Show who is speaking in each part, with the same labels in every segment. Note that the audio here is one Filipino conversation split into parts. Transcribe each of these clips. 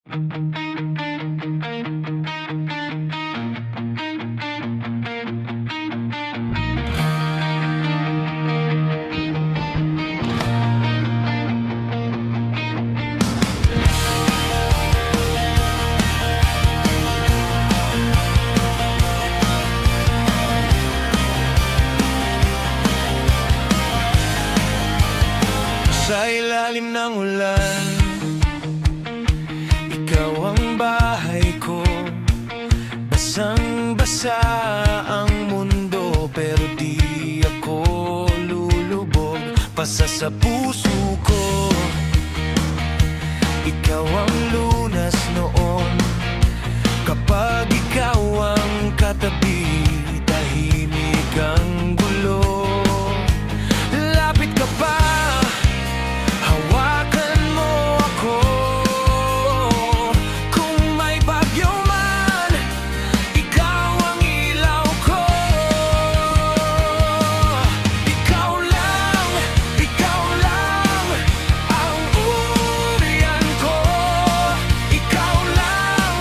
Speaker 1: Sa ilalim ng ulan, ikaw ang bahay ko. Basang-basa ang mundo, pero di ako lulubog. Pasa sa puso ko, ikaw ang lunas noon. Kapag ikaw ang katabi, tahimik ang gulo. Lapit ka pa, hawakan mo ako. Kung may bagyo man, ikaw ang ilaw ko. Ikaw lang ang urian ko. Ikaw lang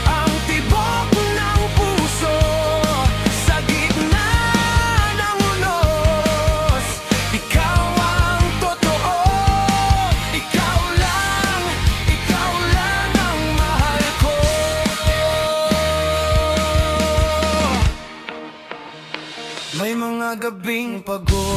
Speaker 1: ang tibok ng puso. Sa gitna ng unos, ikaw ang totoo. Ikaw lang ang mahal ko. May mga gabing pagod,